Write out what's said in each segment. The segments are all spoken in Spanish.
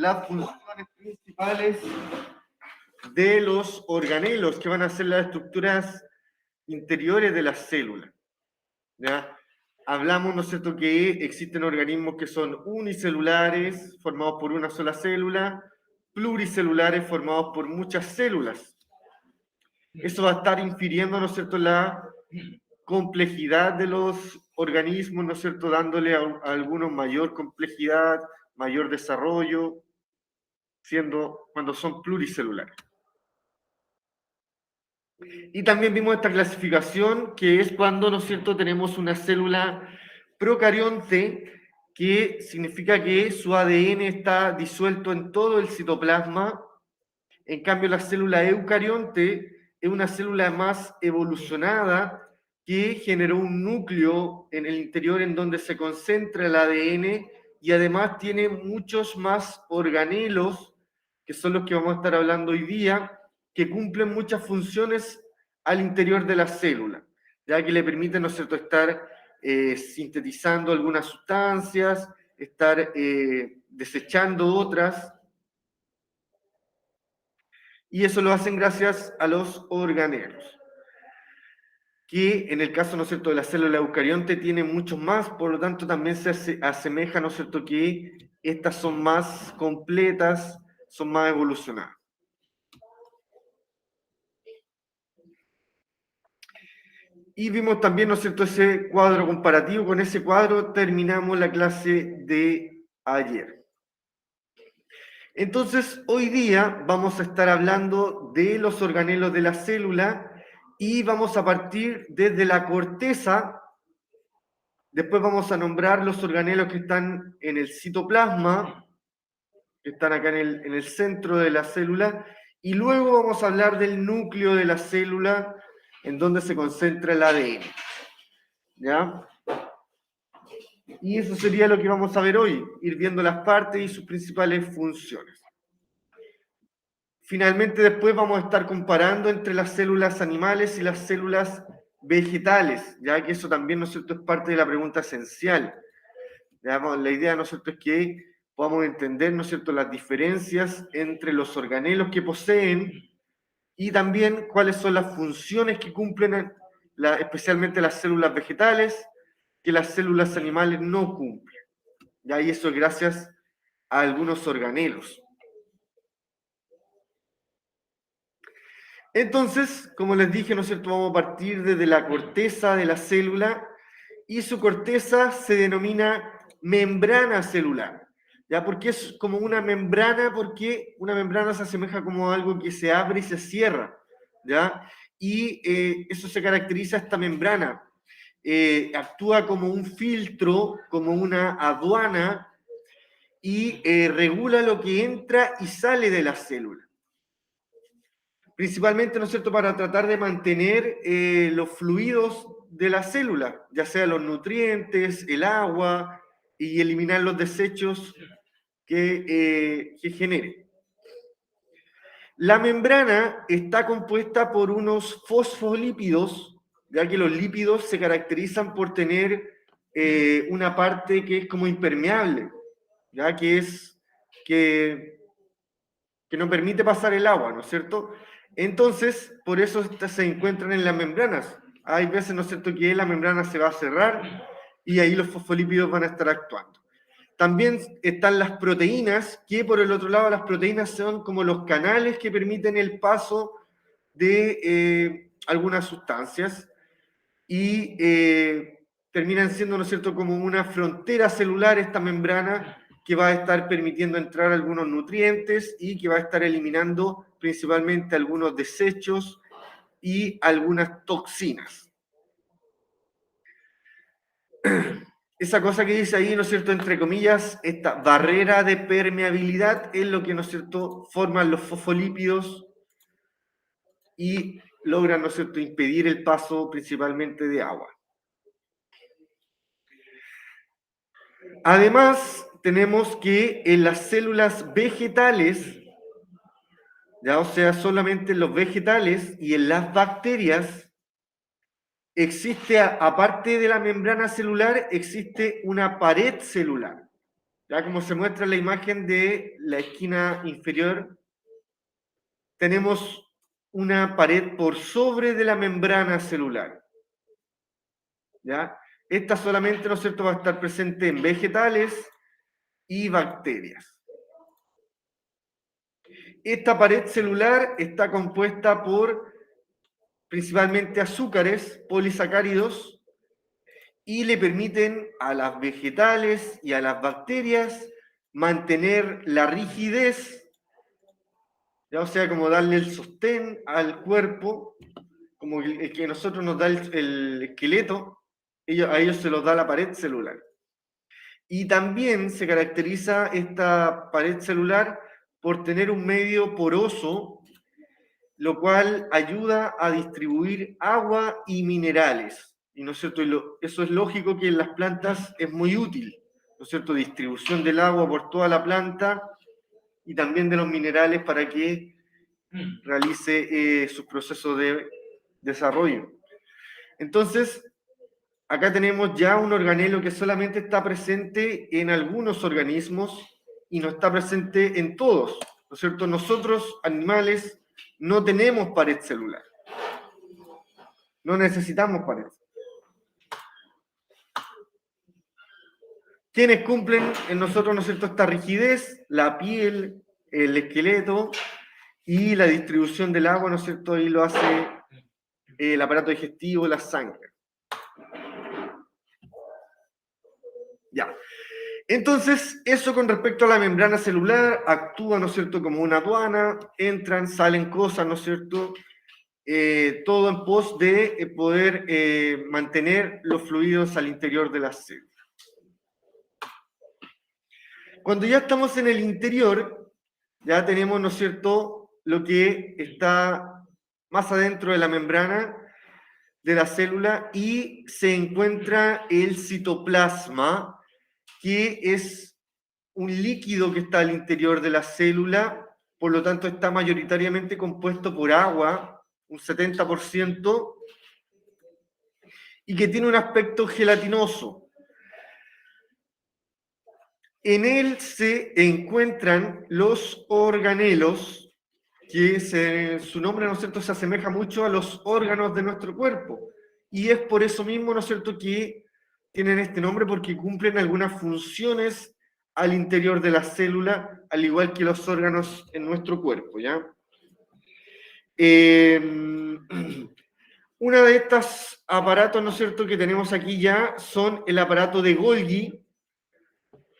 las funciones principales de los organelos, que van a ser las estructuras interiores de las células. ¿Ya? Hablamos, ¿no es cierto?, que existen organismos que son unicelulares, formados por una sola célula, pluricelulares, formados por muchas células. Eso va a estar infiriendo, ¿no es cierto?, la complejidad de los organismos, ¿no es cierto?, dándole a algunos mayor complejidad, mayor desarrollo, siendo cuando son pluricelulares. Y también vimos esta clasificación, que es cuando, ¿no es cierto?, tenemos una célula procarionte, que significa que su ADN está disuelto en todo el citoplasma. En cambio, la célula eucarionte es una célula más evolucionada que generó un núcleo en el interior en donde se concentra el ADN y además tiene muchos más organelos, que son los que vamos a estar hablando hoy día, que cumplen muchas funciones al interior de la célula, ya que le permiten, ¿no es cierto?, estar sintetizando algunas sustancias, estar desechando otras, y eso lo hacen gracias a los organelos, que en el caso, ¿no es cierto?, de la célula eucarionte tiene muchos más, por lo tanto también se asemeja, ¿no es cierto?, que estas son más completas, son más evolucionadas. Y vimos también, ¿no es cierto?, ese cuadro comparativo. Con ese cuadro terminamos la clase de ayer. Entonces, hoy día vamos a estar hablando de los organelos de la célula y vamos a partir desde la corteza. Después vamos a nombrar los organelos que están en el citoplasma, que están acá en el centro de la célula, y luego vamos a hablar del núcleo de la célula, en donde se concentra el ADN. ¿Ya? Y eso sería lo que vamos a ver hoy, ir viendo las partes y sus principales funciones. Finalmente, después vamos a estar comparando entre las células animales y las células vegetales, ya que eso también, ¿no es cierto?, es parte de la pregunta esencial. Digamos, la idea, ¿no es cierto?, es que podamos entender, ¿no es cierto?, las diferencias entre los organelos que poseen y también cuáles son las funciones que cumplen especialmente las células vegetales, que las células animales no cumplen. ¿Ya? Y eso es gracias a algunos organelos. Entonces, como les dije, ¿no es cierto?, vamos a partir desde la corteza de la célula, y su corteza se denomina membrana celular. ¿Ya? Porque es como una membrana, porque una membrana se asemeja como algo que se abre y se cierra, ¿ya? Y eso se caracteriza, esta membrana. Actúa como un filtro, como una aduana, y regula lo que entra y sale de la célula. Principalmente, ¿no es cierto?, para tratar de mantener los fluidos de la célula, ya sea los nutrientes, el agua, y eliminar los desechos que genere. La membrana está compuesta por unos fosfolípidos, ya que los lípidos se caracterizan por tener una parte que es como impermeable, ya que no permite pasar el agua, ¿no es cierto? Entonces, por eso se encuentran en las membranas. Hay veces, ¿no es cierto?, que la membrana se va a cerrar y ahí los fosfolípidos van a estar actuando. También están las proteínas, que por el otro lado las proteínas son como los canales que permiten el paso de algunas sustancias y terminan siendo, ¿no es cierto?, como una frontera celular esta membrana, que va a estar permitiendo entrar algunos nutrientes y que va a estar eliminando principalmente algunos desechos y algunas toxinas. Esa cosa que dice ahí, ¿no es cierto?, entre comillas, esta barrera de permeabilidad es lo que, ¿no es cierto?, forman los fosfolípidos y logran, ¿no es cierto?, impedir el paso principalmente de agua. Además, tenemos que en las células vegetales, ya, o sea, solamente en los vegetales y en las bacterias, existe, aparte de la membrana celular, existe una pared celular. Ya como se muestra en la imagen de la esquina inferior, tenemos una pared por sobre de la membrana celular. ¿Ya? Esta solamente, ¿no es cierto?, va a estar presente en vegetales y bacterias. Esta pared celular está compuesta por principalmente azúcares polisacáridos y le permiten a las vegetales y a las bacterias mantener la rigidez, ya, o sea, como darle el sostén al cuerpo, como el que a nosotros nos da el esqueleto, a ellos se los da la pared celular. Y también se caracteriza esta pared celular por tener un medio poroso, lo cual ayuda a distribuir agua y minerales. Y, ¿no es cierto?, eso es lógico que en las plantas es muy útil, ¿no es cierto?, distribución del agua por toda la planta y también de los minerales para que realice sus procesos de desarrollo. Entonces, acá tenemos ya un organelo que solamente está presente en algunos organismos y no está presente en todos, ¿no es cierto? Nosotros, animales, no tenemos pared celular. No necesitamos pared. ¿Quiénes cumplen en nosotros, ¿no es cierto?, esta rigidez? La piel, el esqueleto y la distribución del agua, ¿no es cierto? Ahí lo hace el aparato digestivo, la sangre. Ya. Entonces, eso con respecto a la membrana celular, actúa, ¿no es cierto?, como una aduana, entran, salen cosas, ¿no es cierto?, todo en pos de poder mantener los fluidos al interior de las células. Cuando ya estamos en el interior, ya tenemos, ¿no es cierto?, lo que está más adentro de la membrana de la célula y se encuentra el citoplasma, que es un líquido que está al interior de la célula, por lo tanto está mayoritariamente compuesto por agua, un 70%, y que tiene un aspecto gelatinoso. En él se encuentran los organelos, que su nombre, ¿no es cierto?, se asemeja mucho a los órganos de nuestro cuerpo. Y es por eso mismo, ¿no es cierto?, que tienen este nombre, porque cumplen algunas funciones al interior de la célula, al igual que los órganos en nuestro cuerpo, ¿ya? Una de estos aparatos, ¿no es cierto?, que tenemos aquí ya son el aparato de Golgi,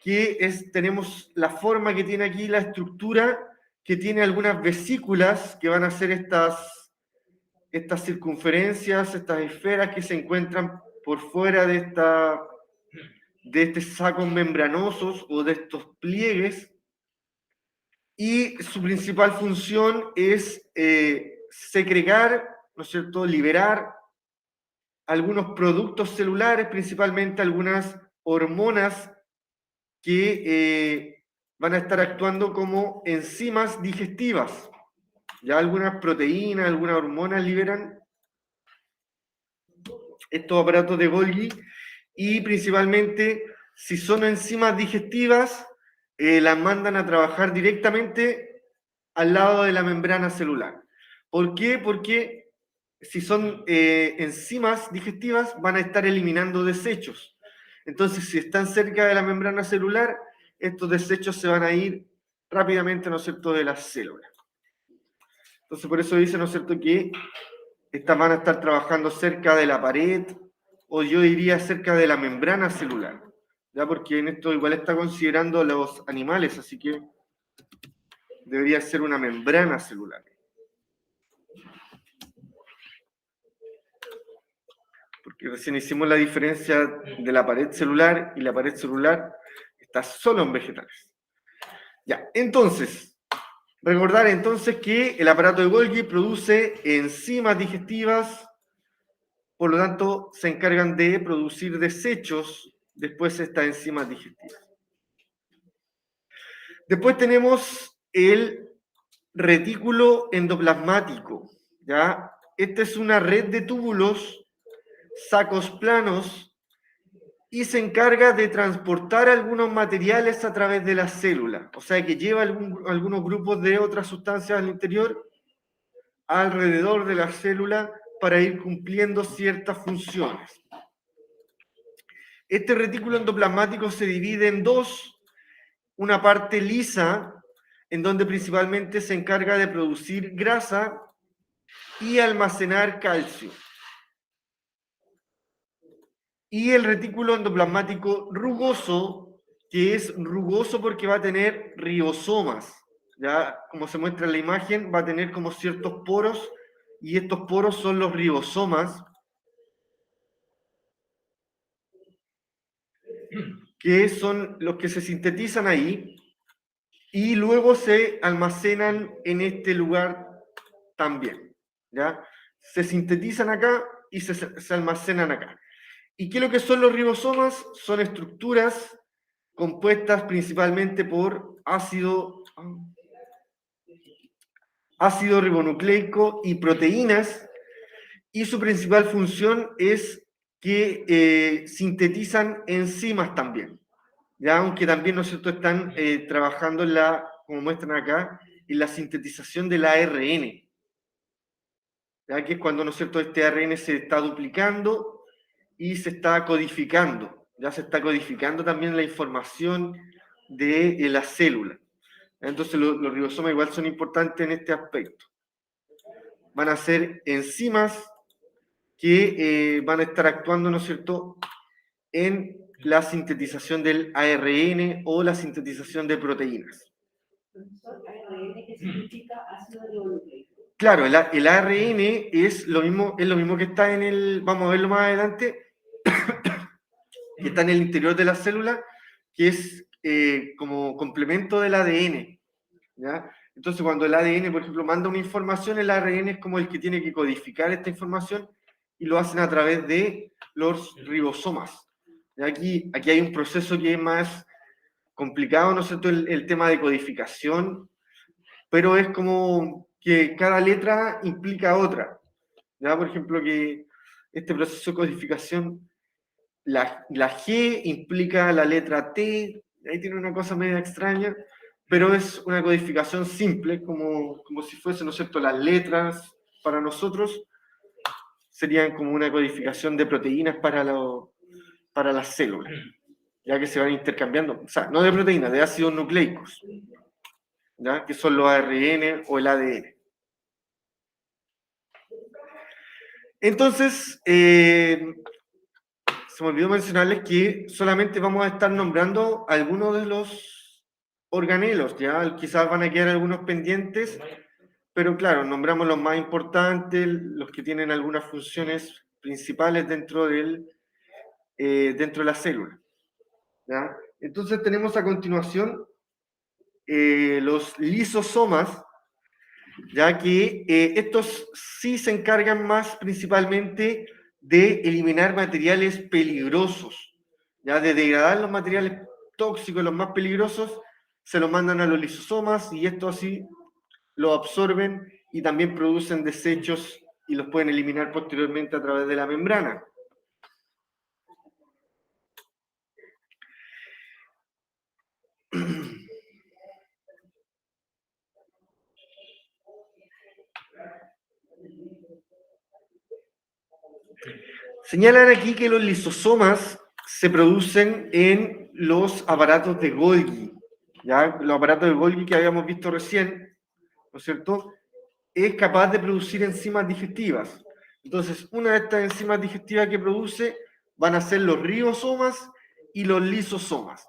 que tenemos la forma que tiene aquí, la estructura, que tiene algunas vesículas que van a ser estas circunferencias, estas esferas que se encuentran por fuera de estos sacos membranosos o de estos pliegues, y su principal función es segregar, ¿no es cierto?, liberar algunos productos celulares, principalmente algunas hormonas que van a estar actuando como enzimas digestivas. Ya algunas proteínas, algunas hormonas liberan estos aparatos de Golgi, y principalmente, si son enzimas digestivas, las mandan a trabajar directamente al lado de la membrana celular. ¿Por qué? Porque si son enzimas digestivas, van a estar eliminando desechos. Entonces, si están cerca de la membrana celular, estos desechos se van a ir rápidamente, ¿no es cierto?, de las células. Entonces, por eso dice, ¿no es cierto?, que estas van a estar trabajando cerca de la pared, o yo diría cerca de la membrana celular, ¿ya? Porque en esto igual está considerando a los animales, así que debería ser una membrana celular. Porque recién hicimos la diferencia de la pared celular, y la pared celular está solo en vegetales. Ya, entonces, recordar entonces que el aparato de Golgi produce enzimas digestivas, por lo tanto, se encargan de producir desechos después de estas enzimas digestivas. Después tenemos el retículo endoplasmático, ¿ya? Esta es una red de túbulos, sacos planos y se encarga de transportar algunos materiales a través de la célula, o sea que lleva algunos grupos de otras sustancias al interior, alrededor de la célula, para ir cumpliendo ciertas funciones. Este retículo endoplasmático se divide en dos, una parte lisa, en donde principalmente se encarga de producir grasa y almacenar calcio. Y el retículo endoplasmático rugoso, que es rugoso porque va a tener ribosomas, ¿ya? Como se muestra en la imagen, va a tener como ciertos poros, y estos poros son los ribosomas, que son los que se sintetizan ahí, y luego se almacenan en este lugar también, ¿ya? Se sintetizan acá y se almacenan acá. ¿Y qué es lo que son los ribosomas? Son estructuras compuestas principalmente por ácido ribonucleico y proteínas, y su principal función es que sintetizan enzimas también, ¿ya? Aunque también, ¿no es cierto?, están trabajando en la, como muestran acá, en la sintetización del ARN, ¿ya? Que es cuando, ¿no es cierto?, este ARN se está duplicando y se está codificando, ya se está codificando también la información de la célula. Entonces los ribosomas igual son importantes en este aspecto. Van a ser enzimas que van a estar actuando, ¿no es cierto?, en la sintetización del ARN o la sintetización de proteínas. ARN, ¿qué significa ácido ribonucleico? Claro, el ARN es lo mismo que está en el, vamos a verlo más adelante, que está en el interior de la célula, que es como complemento del ADN, ¿ya? Entonces, cuando el ADN, por ejemplo, manda una información, el ARN es como el que tiene que codificar esta información, y lo hacen a través de los ribosomas. Y aquí hay un proceso que es más complicado, ¿no es cierto?, el tema de codificación, pero es como que cada letra implica otra, ¿ya? Por ejemplo, que este proceso de codificación, la G implica la letra T, ahí tiene una cosa media extraña, pero es una codificación simple, como si fuesen, ¿no es cierto?, las letras para nosotros serían como una codificación de proteínas para las células, ya que se van intercambiando, o sea, no de proteínas, de ácidos nucleicos, ¿ya? Que son los ARN o el ADN. Entonces, se me olvidó mencionarles que solamente vamos a estar nombrando algunos de los organelos, ¿ya? Quizás van a quedar algunos pendientes, pero claro, nombramos los más importantes, los que tienen algunas funciones principales dentro de la célula, ¿ya? Entonces tenemos a continuación los lisosomas, ya que estos sí se encargan más principalmente de eliminar materiales peligrosos, ya de degradar los materiales tóxicos, los más peligrosos, se los mandan a los lisosomas, y estos así lo absorben y también producen desechos y los pueden eliminar posteriormente a través de la membrana. Señalan aquí que los lisosomas se producen en los aparatos de Golgi, ¿ya? Los aparatos de Golgi que habíamos visto recién, ¿no es cierto?, es capaz de producir enzimas digestivas. Entonces, una de estas enzimas digestivas que produce van a ser los ribosomas y los lisosomas.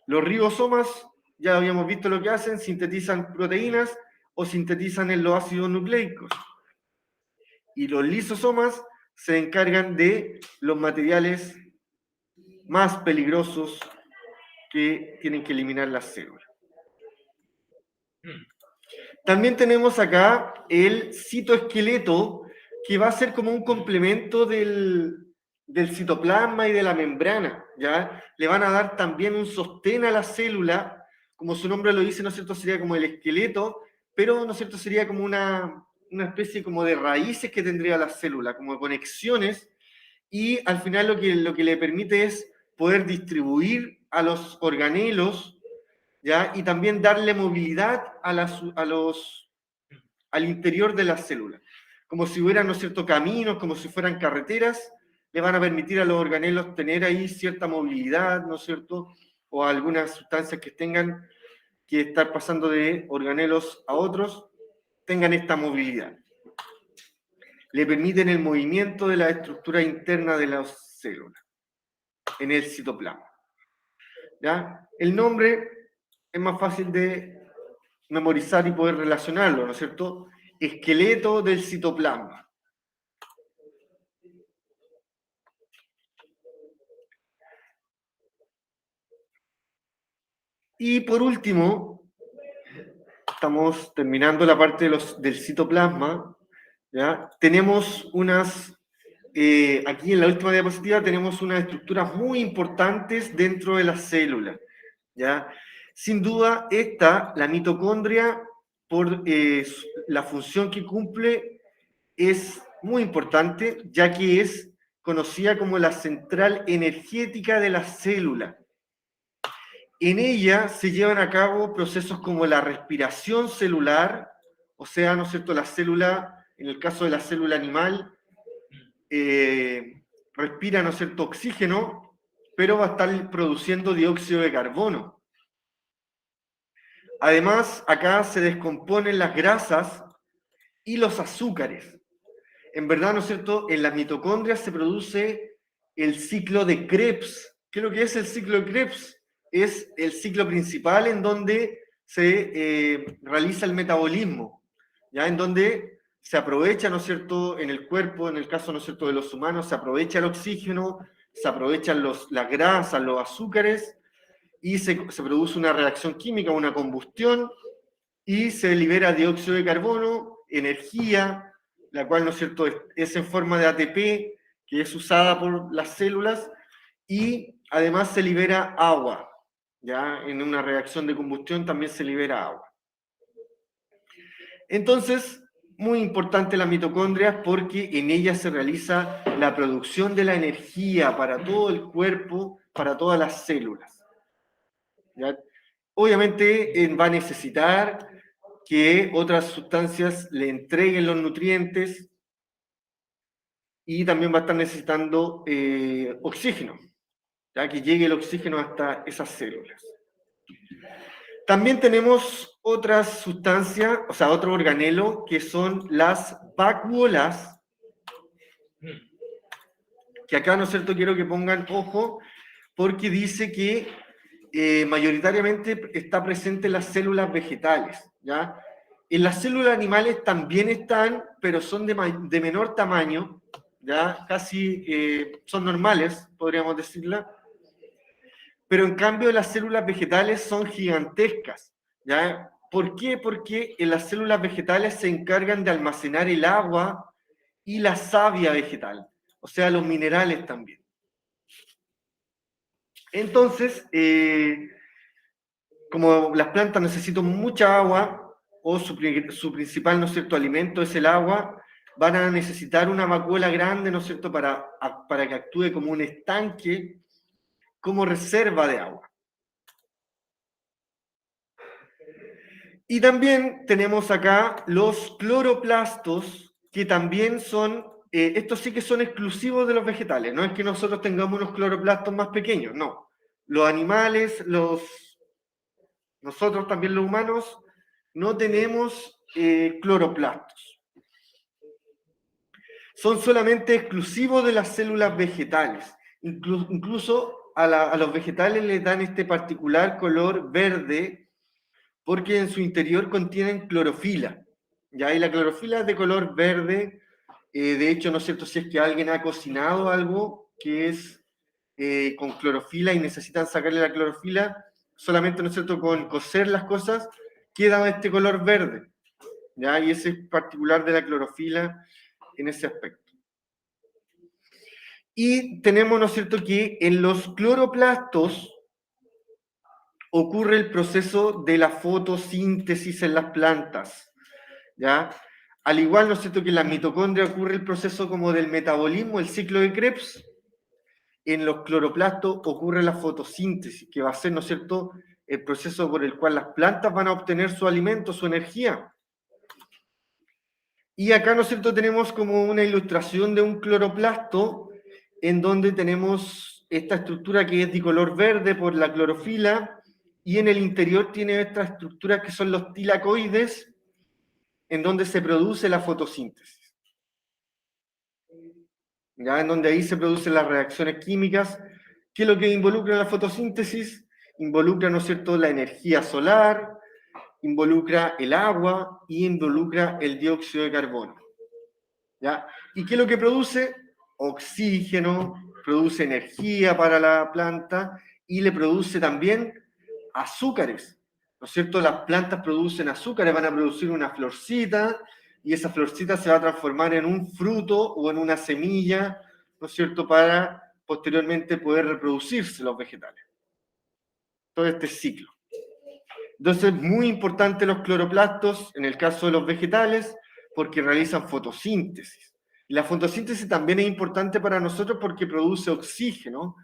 Los ribosomas, ya habíamos visto lo que hacen, sintetizan proteínas o sintetizan en los ácidos nucleicos. Y los lisosomas se encargan de los materiales más peligrosos que tienen que eliminar las células. También tenemos acá el citoesqueleto, que va a ser como un complemento del citoplasma y de la membrana, ¿ya? Le van a dar también un sostén a la célula, como su nombre lo dice, ¿no es cierto?, sería como el esqueleto, pero, ¿no es cierto?, sería como una especie como de raíces que tendría la célula, como conexiones, y al final lo que le permite es poder distribuir a los organelos, ¿ya? Y también darle movilidad al interior de las células. Como si hubieran, ¿no es cierto?, caminos, como si fueran carreteras, le van a permitir a los organelos tener ahí cierta movilidad, ¿no es cierto?, o algunas sustancias que tengan que estar pasando de organelos a otros, tengan esta movilidad. Le permiten el movimiento de la estructura interna de las células en el citoplasma. ¿Ya? El nombre es más fácil de memorizar y poder relacionarlo, ¿no es cierto? Esqueleto del citoplasma. Y por último, estamos terminando la parte del citoplasma, ¿ya? Tenemos aquí en la última diapositiva tenemos unas estructuras muy importantes dentro de las células, ¿ya? Sin duda, la mitocondria, por la función que cumple, es muy importante, ya que es conocida como la central energética de la célula. En ella se llevan a cabo procesos como la respiración celular, o sea, ¿no es cierto?, la célula, en el caso de la célula animal, respira, ¿no es cierto?, oxígeno, pero va a estar produciendo dióxido de carbono. Además, acá se descomponen las grasas y los azúcares. En verdad, ¿no es cierto?, en las mitocondrias se produce el ciclo de Krebs. ¿Qué es lo que es el ciclo de Krebs? Es el ciclo principal en donde se realiza el metabolismo, ¿ya? En donde se aprovecha, ¿no es cierto?, en el cuerpo, en el caso, ¿no es cierto?, de los humanos, se aprovecha el oxígeno, se aprovechan las grasas, los azúcares, y se produce una reacción química, una combustión, y se libera dióxido de carbono, energía, la cual, ¿no es cierto?, es en forma de ATP, que es usada por las células, y además se libera agua, ¿ya? En una reacción de combustión también se libera agua. Entonces, muy importante las mitocondrias porque en ellas se realiza la producción de la energía para todo el cuerpo, para todas las células, ¿ya? Obviamente va a necesitar que otras sustancias le entreguen los nutrientes y también va a estar necesitando oxígeno, ya que llegue el oxígeno hasta esas células. También tenemos otras sustancias, o sea, otro organelo, que son las vacuolas, que acá, ¿no es cierto?, quiero que pongan ojo, porque dice que mayoritariamente está presente en las células vegetales, ¿ya? En las células animales también están, pero son de menor tamaño, ¿ya? Casi son normales, podríamos decirla. Pero en cambio las células vegetales son gigantescas, ¿ya? ¿Por qué? Porque en las células vegetales se encargan de almacenar el agua y la savia vegetal, o sea, los minerales también. Entonces, como las plantas necesitan mucha agua, o su principal, ¿no es cierto?, alimento es el agua, van a necesitar una vacuola grande, ¿no es cierto?, para que actúe como un estanque, como reserva de agua. Y también tenemos acá los cloroplastos, que también son, estos sí que son exclusivos de los vegetales, no es que nosotros tengamos unos cloroplastos más pequeños, no. Los animales, nosotros también los humanos, no tenemos cloroplastos. Son solamente exclusivos de las células vegetales. Incluso a los vegetales les dan este particular color verde, porque en su interior contienen clorofila, ¿ya? Y la clorofila es de color verde, de hecho, ¿no es cierto?, si es que alguien ha cocinado algo que es con clorofila y necesitan sacarle la clorofila, solamente, ¿no es cierto?, con cocer las cosas, queda este color verde, ¿ya? Y ese es particular de la clorofila en ese aspecto. Y tenemos, ¿no es cierto?, que en los cloroplastos ocurre el proceso de la fotosíntesis en las plantas, ¿ya? Al igual, ¿no es cierto?, que en la mitocondria ocurre el proceso como del metabolismo, el ciclo de Krebs, en los cloroplastos ocurre la fotosíntesis, que va a ser, ¿no es cierto?, el proceso por el cual las plantas van a obtener su alimento, su energía. Y acá, ¿no es cierto?, tenemos como una ilustración de un cloroplasto en donde tenemos esta estructura que es de color verde por la clorofila y en el interior tiene estas estructuras que son los tilacoides en donde se produce la fotosíntesis. ¿Ya? En donde ahí se producen las reacciones químicas. ¿Qué es lo que involucra la fotosíntesis? Involucra, ¿no es cierto?, la energía solar, involucra el agua y involucra el dióxido de carbono. ¿Ya? ¿Y qué es lo que produce? Oxígeno, produce energía para la planta y le produce también azúcares. ¿No es cierto? Las plantas producen azúcares, van a producir una florcita y esa florcita se va a transformar en un fruto o en una semilla, ¿no es cierto?, para posteriormente poder reproducirse los vegetales. Todo este ciclo. Entonces, muy importante los cloroplastos en el caso de los vegetales porque realizan fotosíntesis. Y la fotosíntesis también es importante para nosotros porque produce oxígeno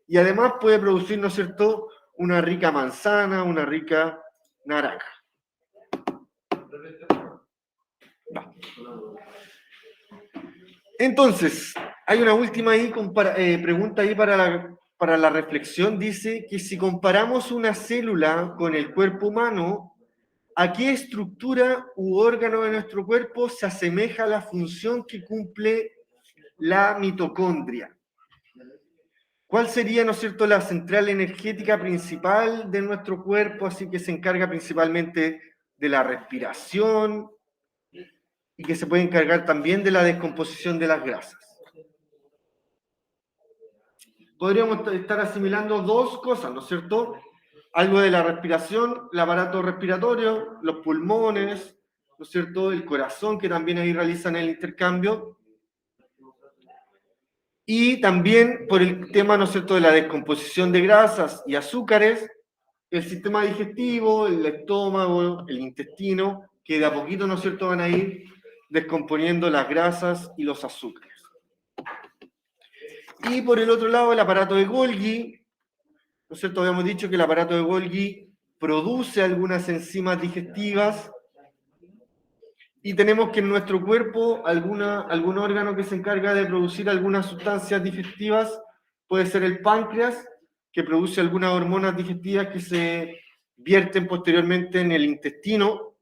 y además puede producir, ¿no es cierto?, una rica manzana, una rica naranja. Va. Entonces, hay una última ahí, pregunta ahí para la reflexión. Dice que si comparamos una célula con el cuerpo humano, ¿a qué estructura u órgano de nuestro cuerpo se asemeja la función que cumple la mitocondria? ¿Cuál sería, ¿no es cierto?, la central energética principal de nuestro cuerpo, así que se encarga principalmente de la respiración y que se puede encargar también de la descomposición de las grasas? Podríamos estar asimilando dos cosas, ¿no es cierto? Algo de la respiración, el aparato respiratorio, los pulmones, ¿no es cierto?, el corazón, que también ahí realizan el intercambio. Y también por el tema, ¿no es cierto?, de la descomposición de grasas y azúcares, el sistema digestivo, el estómago, el intestino, que de a poquito, ¿no es cierto?, van a ir descomponiendo las grasas y los azúcares. Y por el otro lado, el aparato de Golgi, ¿no es cierto? Habíamos dicho que el aparato de Golgi produce algunas enzimas digestivas y tenemos que en nuestro cuerpo algún órgano que se encarga de producir algunas sustancias digestivas, puede ser el páncreas, que produce algunas hormonas digestivas que se vierten posteriormente en el intestino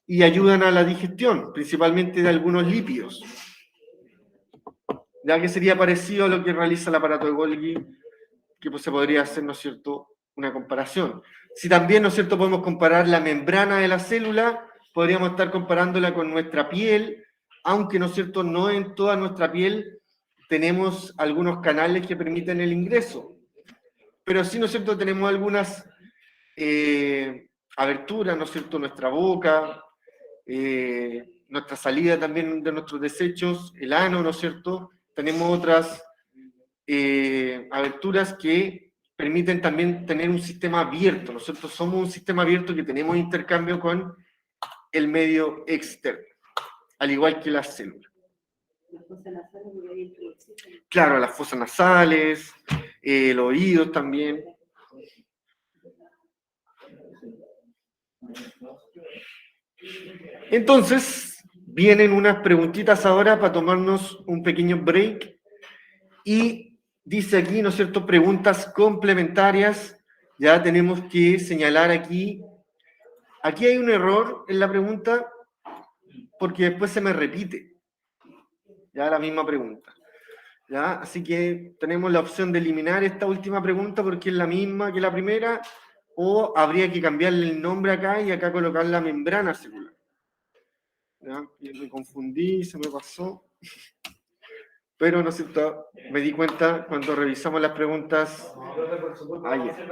y ayudan a la digestión, principalmente de algunos lípidos. Ya que sería parecido a lo que realiza el aparato de Golgi, que pues se podría hacer, ¿no es cierto?, una comparación. Si también, ¿no es cierto?, podemos comparar la membrana de la célula, podríamos estar comparándola con nuestra piel, aunque, ¿no es cierto?, no en toda nuestra piel tenemos algunos canales que permiten el ingreso, pero sí, ¿no es cierto?, tenemos algunas aberturas, ¿no es cierto?, nuestra boca, nuestra salida también de nuestros desechos, el ano, ¿no es cierto?, tenemos otras aberturas que permiten también tener un sistema abierto. Nosotros somos un sistema abierto que tenemos intercambio con el medio externo, al igual que las células. Las fosas nasales muy bien introducidas. Claro, las fosas nasales, los oídos también. Entonces, vienen unas preguntitas ahora para tomarnos un pequeño break y dice aquí, ¿no es cierto?, preguntas complementarias. Ya tenemos que señalar aquí hay un error en la pregunta porque después se me repite, ya la misma pregunta. ¿Ya? Así que tenemos la opción de eliminar esta última pregunta porque es la misma que la primera, o habría que cambiarle el nombre acá y acá colocar la membrana celular. ¿Ya? Y me confundí, se me pasó. Pero, ¿no es cierto?, me di cuenta cuando revisamos las preguntas ayer.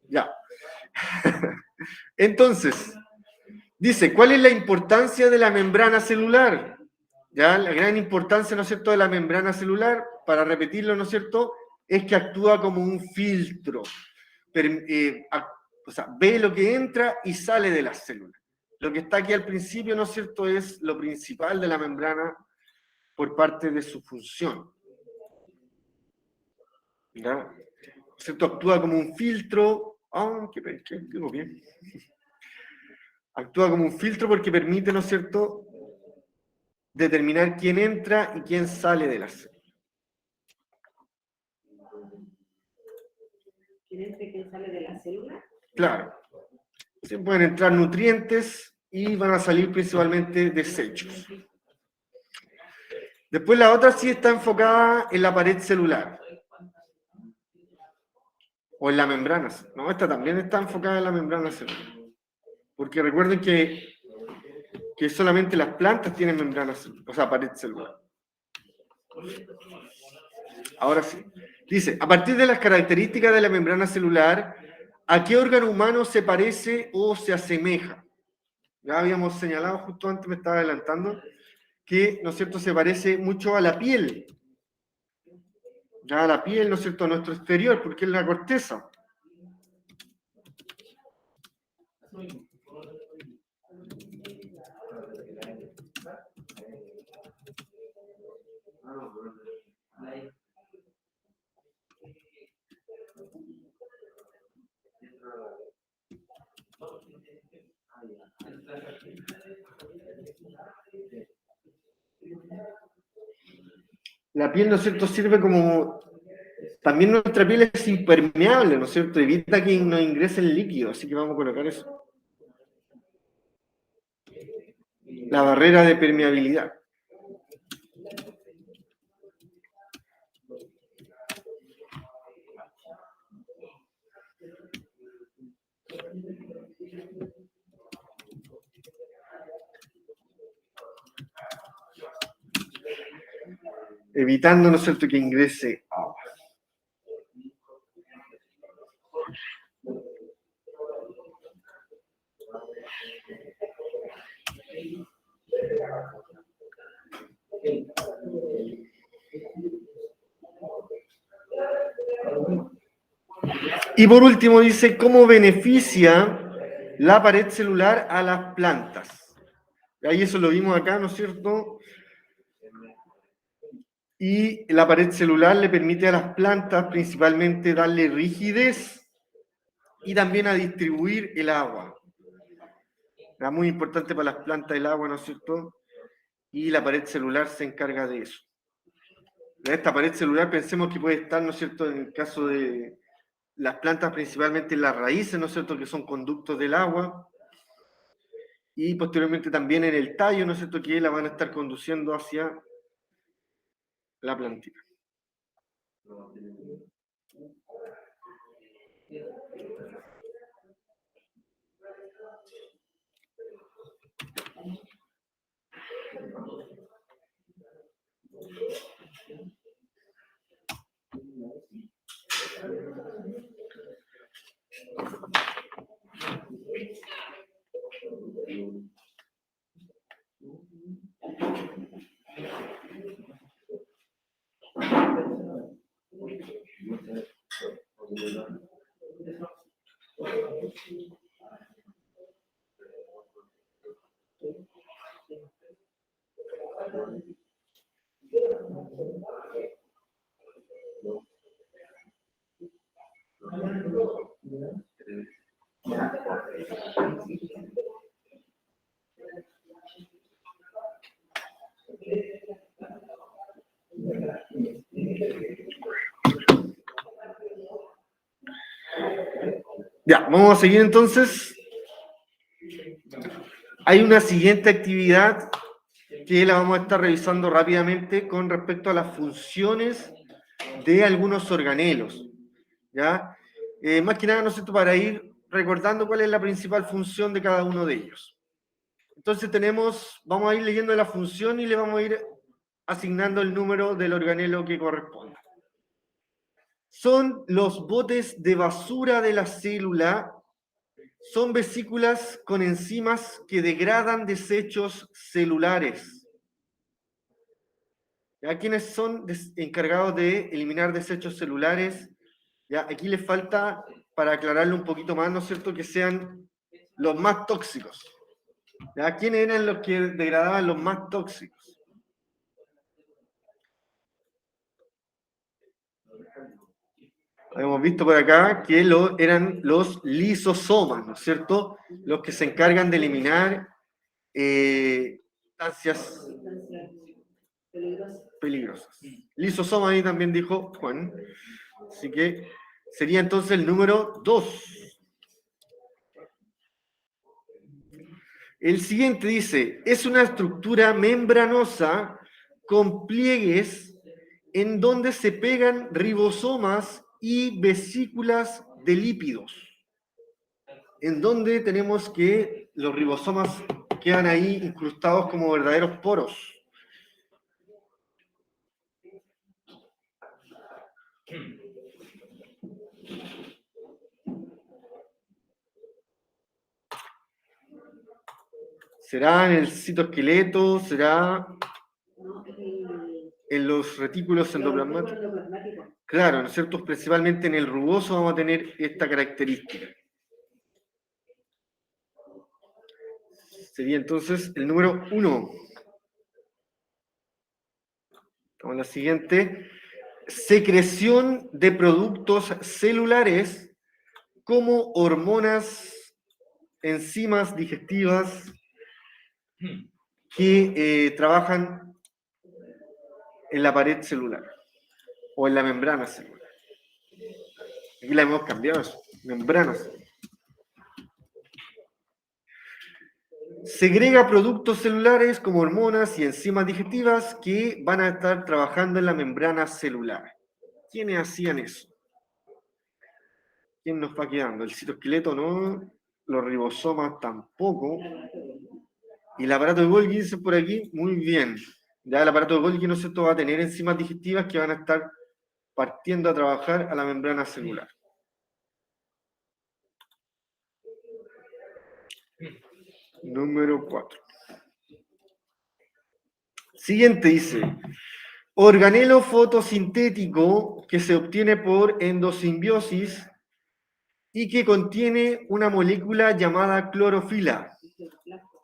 Ya. Entonces, dice, ¿cuál es la importancia de la membrana celular? Ya, la gran importancia, ¿no es cierto?, de la membrana celular, para repetirlo, ¿no es cierto?, es que actúa como un filtro. O sea, ve lo que entra y sale de las células. Lo que está aquí al principio, ¿no es cierto?, es lo principal de la membrana por parte de su función. ¿Ya? ¿No es cierto? Actúa como un filtro. ¿Qué digo bien? Actúa como un filtro porque permite, ¿no es cierto?, determinar quién entra y quién sale de la célula. ¿Quién entra y quién sale de la célula? Claro. Sí, pueden entrar nutrientes y van a salir principalmente desechos. Después la otra sí está enfocada en la pared celular. O en la membrana. No, esta también está enfocada en la membrana celular. Porque recuerden que solamente las plantas tienen membranas, o sea, pared celular. Ahora sí. Dice, a partir de las características de la membrana celular, ¿a qué órgano humano se parece o se asemeja? Ya habíamos señalado justo antes, me estaba adelantando, que, ¿no es cierto?, se parece mucho a la piel. Ya a la piel, ¿no es cierto?, a nuestro exterior, porque es la corteza. La piel, ¿no es cierto?, sirve como... También nuestra piel es impermeable, ¿no es cierto?, evita que nos ingrese el líquido, así que vamos a colocar eso. La barrera de permeabilidad. Evitando, ¿no es cierto?, que ingrese agua. Y por último dice, ¿cómo beneficia la pared celular a las plantas? Ahí eso lo vimos acá, ¿no es cierto? Y la pared celular le permite a las plantas principalmente darle rigidez y también a distribuir el agua. Es muy importante para las plantas el agua, ¿no es cierto? Y la pared celular se encarga de eso. Esta pared celular pensemos que puede estar, ¿no es cierto?, en el caso de las plantas principalmente en las raíces, ¿no es cierto?, que son conductos del agua, y posteriormente también en el tallo, ¿no es cierto?, que la van a estar conduciendo hacia la plantita. Ya, vamos a seguir entonces. Hay una siguiente actividad que la vamos a estar revisando rápidamente con respecto a las funciones de algunos organelos, ¿ya? Más que nada, ¿no es cierto?, para ir recordando cuál es la principal función de cada uno de ellos. Entonces vamos a ir leyendo la función y le vamos a ir asignando el número del organelo que corresponda. Son los botes de basura de la célula, son vesículas con enzimas que degradan desechos celulares. ¿Ya? ¿Quiénes son encargados de eliminar desechos celulares? ¿Ya? Aquí les falta, para aclararlo un poquito más, ¿no es cierto?, que sean los más tóxicos. ¿Ya? ¿Quiénes eran los que degradaban los más tóxicos? Hemos visto por acá que eran los lisosomas, ¿no es cierto? Los que se encargan de eliminar sustancias Sustancias peligrosas. peligrosas. Lisosoma ahí también dijo Juan. Así que sería entonces el número 2. El siguiente dice, es una estructura membranosa con pliegues en donde se pegan ribosomas y vesículas de lípidos, en donde tenemos que los ribosomas quedan ahí incrustados como verdaderos poros. ¿Será en el citoesqueleto? ¿Será No, en los retículos endoplasmáticos? endoplasmáticos. Claro, ¿no es cierto? Principalmente en el rugoso vamos a tener esta característica. Sería entonces el número 1. Vamos a la siguiente. Secreción de productos celulares como hormonas, enzimas digestivas que trabajan en la pared celular o en la membrana celular. Aquí la hemos cambiado eso, membranas. Segrega productos celulares como hormonas y enzimas digestivas que van a estar trabajando en la membrana celular. ¿Quiénes hacían eso? ¿Quién nos va quedando? El citoesqueleto no, los ribosomas tampoco. Y el aparato de Golgi dice por aquí, muy bien. Ya el aparato de Golgi, ¿no es cierto?, va a tener enzimas digestivas que van a estar partiendo a trabajar a la membrana celular. Número 4. Siguiente dice, organelo fotosintético que se obtiene por endosimbiosis y que contiene una molécula llamada clorofila.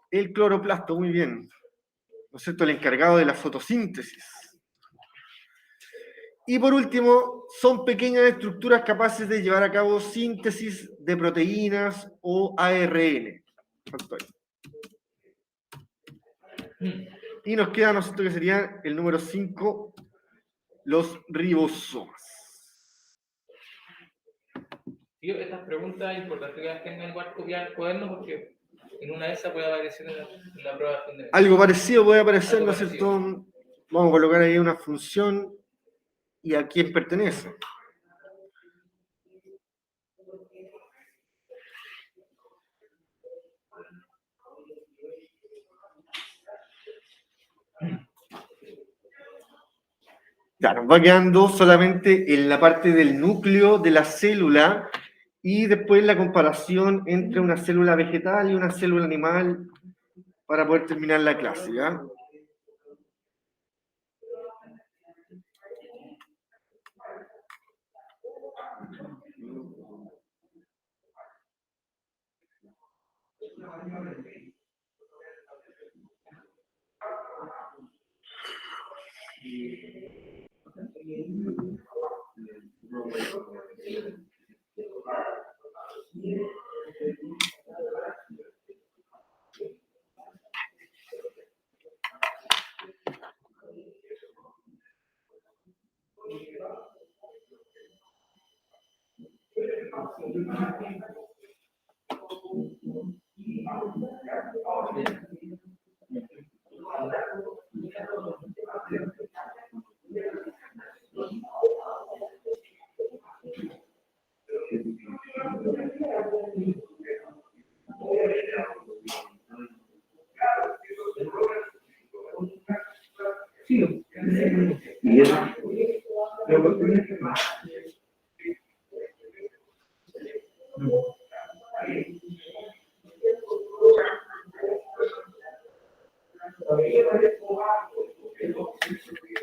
El cloroplasto, muy bien. ¿No es cierto? El encargado de la fotosíntesis. Y por último, son pequeñas estructuras capaces de llevar a cabo síntesis de proteínas o ARN. Y nos queda, ¿no es cierto?, que sería el número 5, los ribosomas. Sí, estas preguntas es importante que las tengan igual copiar el cuaderno porque en una de esas puede aparecer en la prueba de fin de mes. Algo parecido puede aparecer, Algo ¿no es cierto? Vamos a colocar ahí una función y a quién pertenece. Ya, nos va quedando solamente en la parte del núcleo de la célula y después la comparación entre una célula vegetal y una célula animal para poder terminar la clase, ¿ya?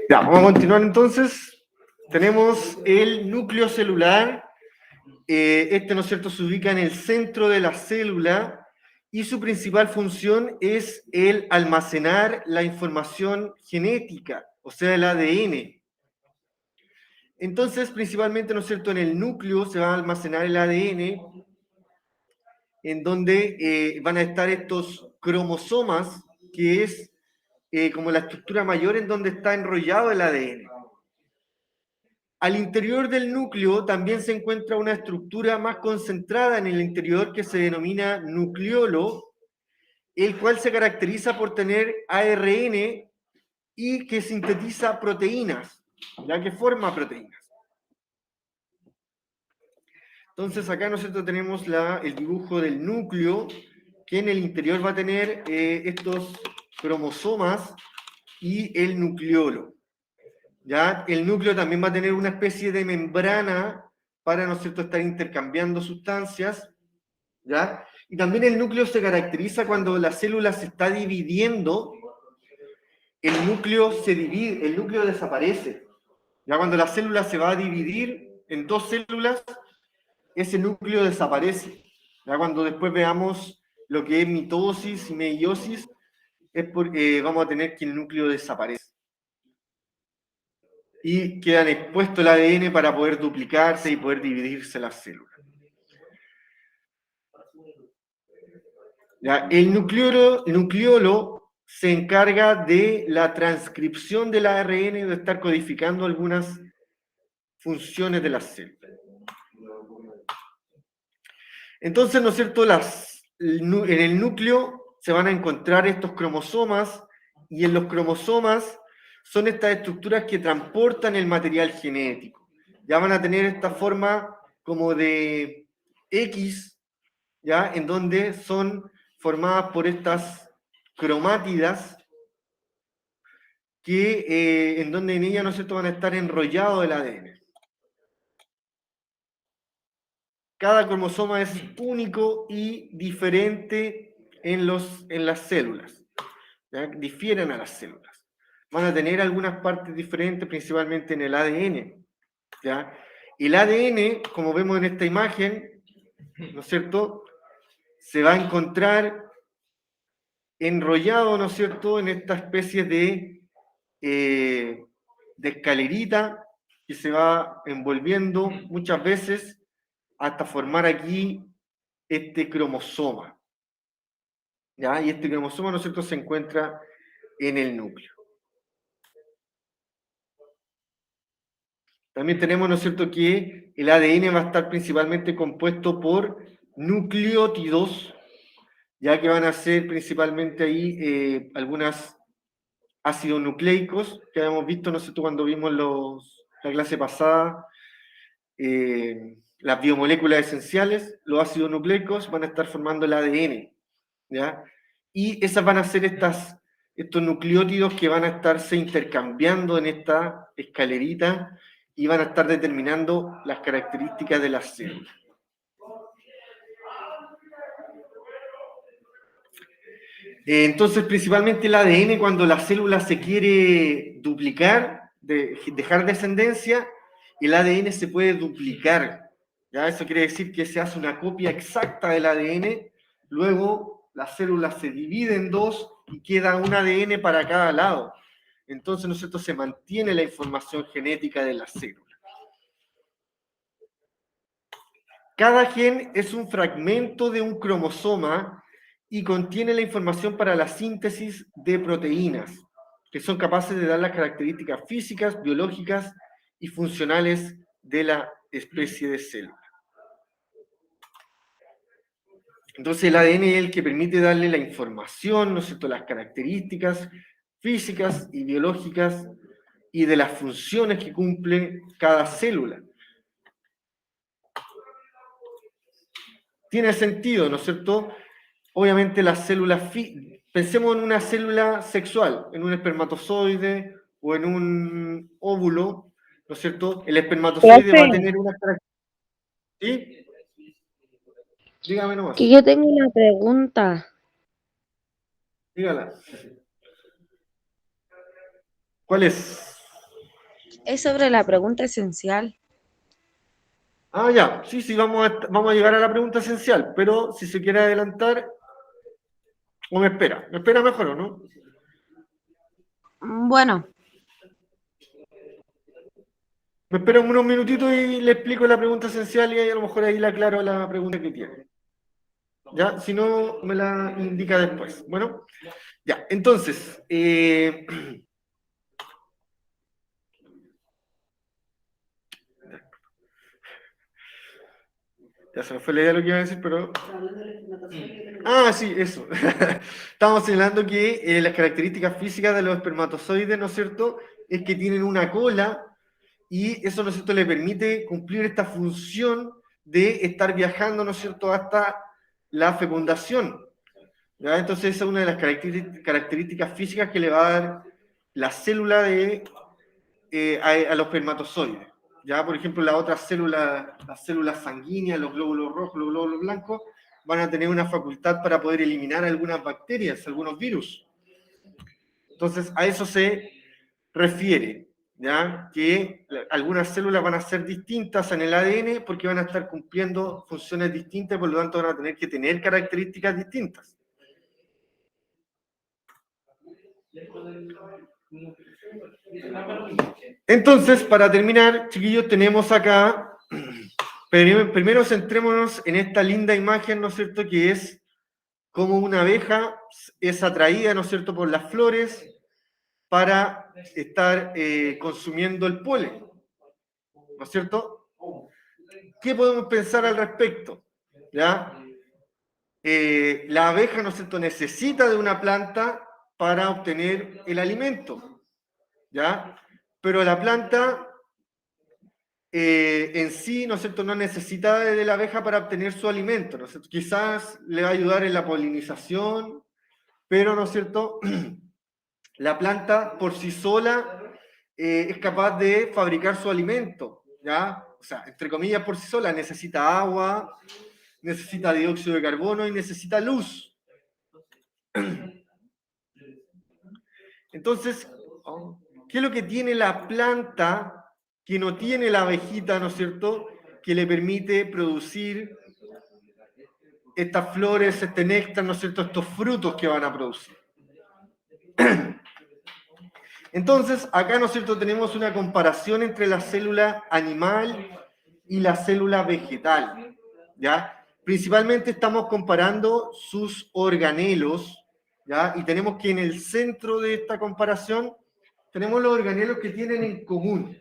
Ya, vamos a continuar entonces. Tenemos el núcleo celular. Este, ¿no es cierto?, se ubica en el centro de la célula y su principal función es el almacenar la información genética, o sea, el ADN. Entonces, principalmente, ¿no es cierto?, en el núcleo se va a almacenar el ADN, en donde van a estar estos cromosomas, que es como la estructura mayor en donde está enrollado el ADN. Al interior del núcleo también se encuentra una estructura más concentrada en el interior que se denomina nucleolo, el cual se caracteriza por tener ARN y que sintetiza proteínas, ya que forma proteínas. Entonces acá nosotros tenemos el dibujo del núcleo, que en el interior va a tener estos cromosomas y el nucleolo. ¿Ya? El núcleo también va a tener una especie de membrana para, ¿no es cierto?, estar intercambiando sustancias, ¿ya? Y también el núcleo se caracteriza cuando la célula se está dividiendo, el núcleo se divide, el núcleo desaparece. Ya cuando la célula se va a dividir en dos células, ese núcleo desaparece. Ya cuando después veamos lo que es mitosis y meiosis, es porque vamos a tener que el núcleo desaparece. Y quedan expuestos el ADN para poder duplicarse y poder dividirse las células. ¿Ya? El nucleolo se encarga de la transcripción del ARN y de estar codificando algunas funciones de las células. Entonces, ¿no es cierto?, en el núcleo se van a encontrar estos cromosomas, y en los cromosomas son estas estructuras que transportan el material genético. Ya van a tener esta forma como de X, ¿ya?, en donde son formadas por estas cromátidas, en donde en ellas, ¿no es cierto?, van a estar enrollados el ADN. Cada cromosoma es único y diferente en las células, ¿ya? Difieren a las células. Van a tener algunas partes diferentes, principalmente en el ADN, ¿ya? El ADN, como vemos en esta imagen, ¿no es cierto?, se va a encontrar enrollado, ¿no es cierto?, en esta especie de escalerita que se va envolviendo muchas veces hasta formar aquí este cromosoma. ¿Ya? Y este cromosoma, ¿no es cierto?, se encuentra en el núcleo. También tenemos, ¿no es cierto?, que el ADN va a estar principalmente compuesto por nucleótidos, ya que van a ser principalmente ahí algunos ácidos nucleicos que habíamos visto, ¿no es cierto?, cuando vimos la clase pasada, las biomoléculas esenciales. Los ácidos nucleicos van a estar formando el ADN, ¿ya? Y esas van a ser estos nucleótidos que van a estarse intercambiando en esta escalerita y van a estar determinando las características de las células. Entonces, principalmente el ADN, cuando la célula se quiere duplicar, dejar descendencia, el ADN se puede duplicar. ¿Ya? Eso quiere decir que se hace una copia exacta del ADN, luego la célula se divide en dos y queda un ADN para cada lado. Entonces, ¿no es cierto?, se mantiene la información genética de la célula. Cada gen es un fragmento de un cromosoma y contiene la información para la síntesis de proteínas, que son capaces de dar las características físicas, biológicas y funcionales de la especie de célula. Entonces el ADN es el que permite darle la información, ¿no es cierto?, las características físicas y biológicas y de las funciones que cumple cada célula. Tiene sentido, ¿no es cierto? Obviamente las células, pensemos en una célula sexual, en un espermatozoide o en un óvulo, ¿no es cierto? El espermatozoide va a tener una característica. ¿Sí? Dígame nomás. Que yo tengo una pregunta. Dígala. ¿Cuál es? Es sobre la pregunta esencial. Ah, ya. Sí, vamos a llegar a la pregunta esencial, pero si se quiere adelantar, o me espera. ¿Me espera mejor o no? Bueno, Me esperan unos minutitos y le explico la pregunta esencial y ahí a lo mejor ahí le aclaro la pregunta que tiene. ¿Ya? Si no, me la indica después. Bueno, ya. Entonces, ya se me fue la idea de lo que iba a decir, pero... Hablando de la espermatozoide, yo creo que- Ah, sí, eso. Estamos señalando que las características físicas de los espermatozoides, ¿no es cierto?, es que tienen una cola y eso, ¿no es cierto?, le permite cumplir esta función de estar viajando, ¿no es cierto?, hasta la fecundación. ¿Ya? Entonces, esa es una de las características físicas que le va a dar la célula a los espermatozoides. ¿Ya? Por ejemplo, las células sanguíneas, los glóbulos rojos, los glóbulos blancos, van a tener una facultad para poder eliminar algunas bacterias, algunos virus. Entonces, a eso se refiere, ¿ya? Que algunas células van a ser distintas en el ADN porque van a estar cumpliendo funciones distintas, por lo tanto van a tener que tener características distintas. Entonces, para terminar, chiquillos, tenemos acá, primero centrémonos en esta linda imagen, ¿no es cierto?, que es como una abeja es atraída, ¿no es cierto?, por las flores para estar consumiendo el polen, ¿no es cierto? ¿Qué podemos pensar al respecto? ¿Ya? La abeja, ¿no es cierto?, necesita de una planta para obtener el alimento, ¿ya? Pero la planta en sí, ¿no es cierto?, no necesita de la abeja para obtener su alimento, ¿no es cierto? Quizás le va a ayudar en la polinización, pero, ¿no es cierto?, la planta por sí sola es capaz de fabricar su alimento, ¿ya? O sea, entre comillas, por sí sola, necesita agua, necesita dióxido de carbono y necesita luz. Entonces, ¿qué es lo que tiene la planta que no tiene la abejita, ¿no es cierto?, que le permite producir estas flores, este néctar, ¿no es cierto?, estos frutos que van a producir. Entonces, acá, ¿no es cierto?, tenemos una comparación entre la célula animal y la célula vegetal, ¿ya? Principalmente estamos comparando sus organelos, ¿ya? Y tenemos que en el centro de esta comparación tenemos los organelos que tienen en común,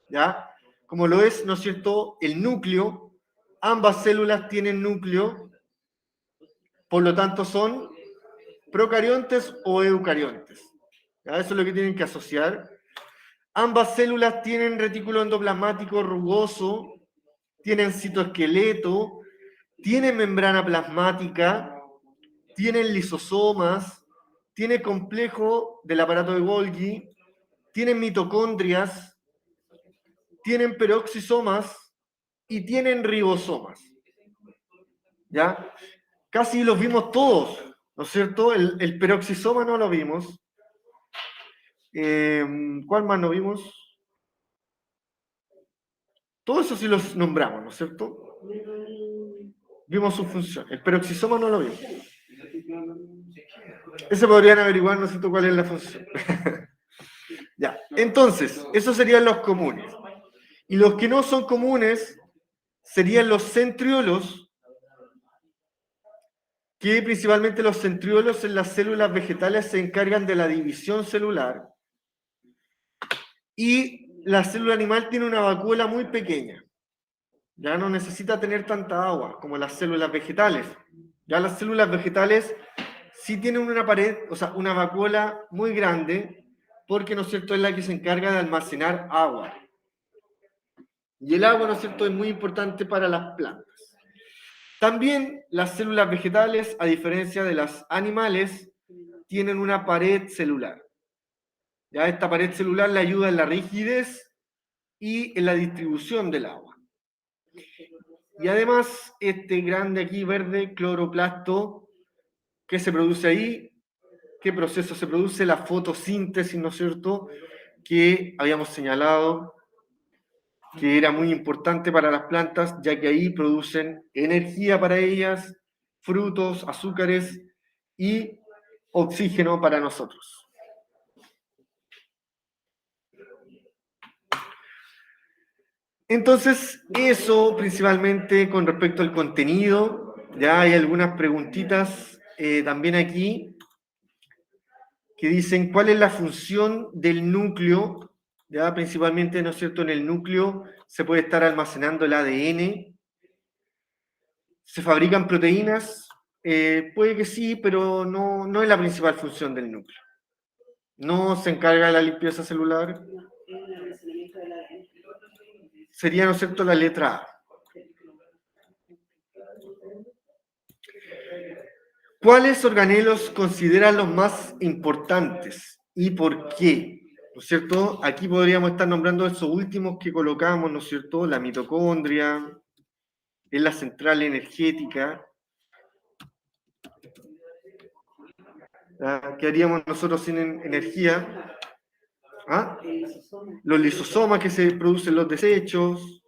¿ya? Como lo es, ¿no es cierto?, el núcleo. Ambas células tienen núcleo, por lo tanto son procariontes o eucariontes. ¿Ya? Eso es lo que tienen que asociar. Ambas células tienen retículo endoplasmático rugoso, tienen citoesqueleto, tienen membrana plasmática, tienen lisosomas, tienen complejo del aparato de Golgi, tienen mitocondrias, tienen peroxisomas y tienen ribosomas. ¿Ya? Casi los vimos todos, ¿no es cierto? El peroxisoma no lo vimos. ¿Cuál más no vimos? Todos esos sí los nombramos, ¿no es cierto? Vimos su función. El peroxisoma no lo vimos. Ese podrían averiguar, ¿no es cierto?, cuál es la función. Ya, entonces, esos serían los comunes. Y los que no son comunes serían los centriolos, que principalmente los centriolos en las células vegetales se encargan de la división celular. Y la célula animal tiene una vacuola muy pequeña. Ya no necesita tener tanta agua como las células vegetales. Ya las células vegetales sí tienen una pared, o sea, una vacuola muy grande, porque, ¿no es cierto?, es la que se encarga de almacenar agua. Y el agua, ¿no es cierto?, es muy importante para las plantas. También las células vegetales, a diferencia de las animales, tienen una pared celular. Ya esta pared celular le ayuda en la rigidez y en la distribución del agua. Y además, este grande aquí, verde, cloroplasto, ¿qué se produce ahí? ¿Qué proceso se produce? La fotosíntesis, ¿no es cierto?, que habíamos señalado que era muy importante para las plantas, ya que ahí producen energía para ellas, frutos, azúcares y oxígeno para nosotros. Entonces, eso principalmente con respecto al contenido. Ya hay algunas preguntitas también aquí que dicen cuál es la función del núcleo. Ya principalmente, ¿no es cierto? En el núcleo se puede estar almacenando el ADN. ¿Se fabrican proteínas? Puede que sí, pero no es la principal función del núcleo. No se encarga de la limpieza celular. No, es el almacenamiento del ADN. Sería, ¿no es cierto?, la letra A. ¿Cuáles organelos consideran los más importantes y por qué? ¿No es cierto? Aquí podríamos estar nombrando esos últimos que colocamos, ¿no es cierto? La mitocondria, es la central energética. ¿Ah? ¿Qué haríamos nosotros sin energía? ¿Ah? El lisosoma. Los lisosomas que se producen los desechos.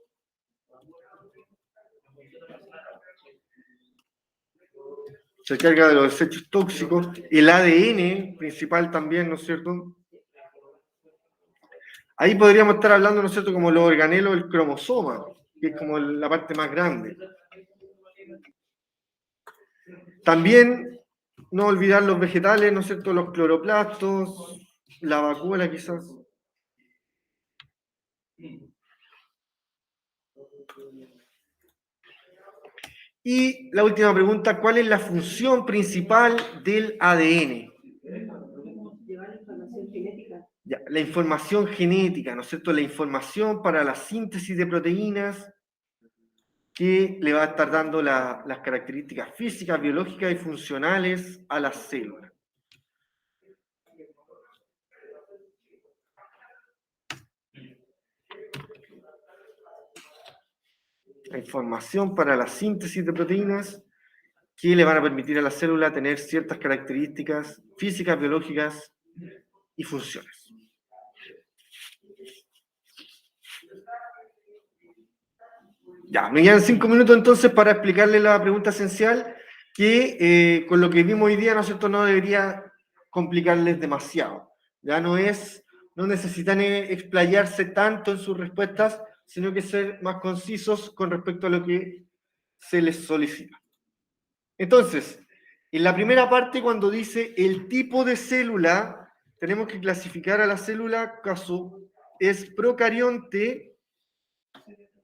Se encarga de los desechos tóxicos. El ADN principal también, ¿no es cierto? Ahí podríamos estar hablando, ¿no es cierto?, como los organelos del cromosoma, que es como la parte más grande. También, no olvidar los vegetales, ¿no es cierto?, los cloroplastos, la vacuola quizás. Y la última pregunta, ¿cuál es la función principal del ADN? Llevar la información genética. Ya, la información genética, ¿no es cierto?, la información para la síntesis de proteínas que le va a estar dando las características físicas, biológicas y funcionales a las células. La información para la síntesis de proteínas que le van a permitir a la célula tener ciertas características físicas, biológicas y funciones. Ya, me quedan 5 minutos entonces para explicarle la pregunta esencial que con lo que vimos hoy día, ¿no es cierto?, no debería complicarles demasiado. Ya no necesitan explayarse tanto en sus respuestas, sino que ser más concisos con respecto a lo que se les solicita. Entonces, en la primera parte, cuando dice el tipo de célula, tenemos que clasificar a la célula, caso es procarionte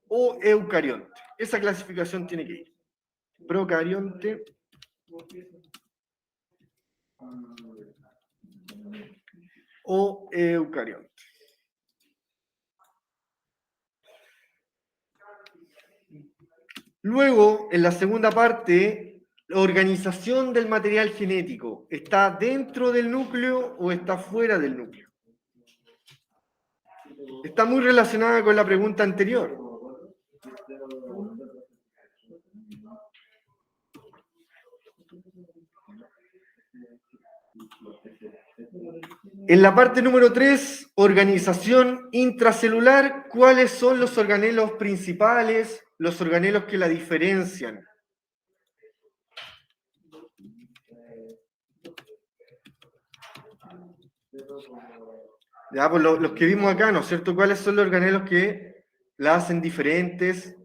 o eucarionte. Esa clasificación tiene que ir. Procarionte o eucarionte. Luego, en la segunda parte, la organización del material genético. ¿Está dentro del núcleo o está fuera del núcleo? Está muy relacionada con la pregunta anterior. En la parte número 3, organización intracelular, ¿cuáles son los organelos principales, los organelos que la diferencian? Ya, pues los que vimos acá, ¿no es cierto? ¿Cuáles son los organelos que la hacen diferentes?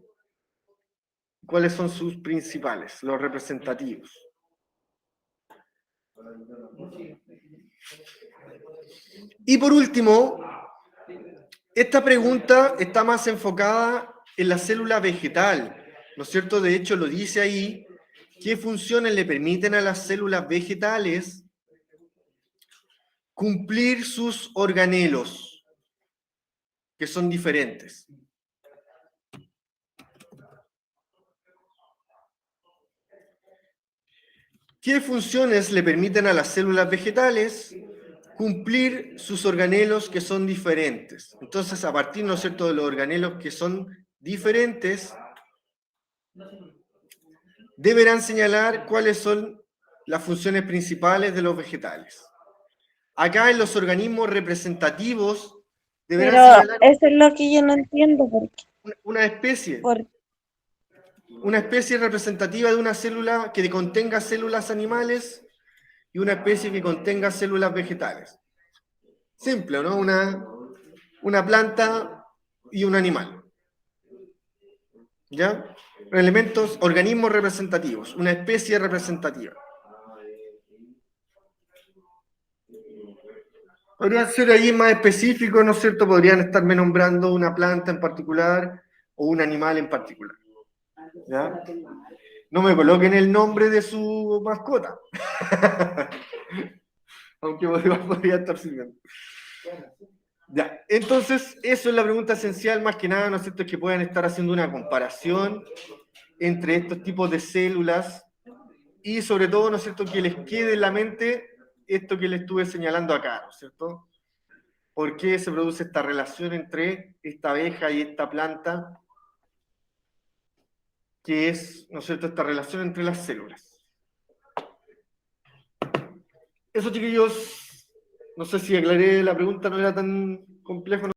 ¿Cuáles son sus principales, los representativos? Y por último, esta pregunta está más enfocada en la célula vegetal, ¿no es cierto? De hecho, lo dice ahí, ¿qué funciones le permiten a las células vegetales cumplir sus organelos, que son diferentes? ¿Qué funciones le permiten a las células vegetales cumplir sus organelos que son diferentes? Entonces, a partir, ¿no es cierto?, de los organelos que son diferentes, deberán señalar cuáles son las funciones principales de los vegetales. Acá en los organismos representativos deberán Pero señalar eso es lo que yo no entiendo, una especie. porque Una especie representativa de una célula que contenga células animales y una especie que contenga células vegetales. Simple, ¿no? Una planta y un animal. ¿Ya? Elementos, organismos representativos, una especie representativa. Podrían ser ahí más específicos, ¿no es cierto? Podrían estarme nombrando una planta en particular o un animal en particular. ¿Ya? No me coloquen el nombre de su mascota. Aunque podría estar sirviendo. Ya, entonces, eso es la pregunta esencial, más que nada, ¿no es cierto? Es que puedan estar haciendo una comparación entre estos tipos de células y sobre todo, ¿no es cierto?, que les quede en la mente esto que les estuve señalando acá, ¿no es cierto? ¿Por qué se produce esta relación entre esta abeja y esta planta? Que es, ¿no es cierto?, esta relación entre las células. Eso, chiquillos, no sé si aclaré la pregunta, no era tan complejo.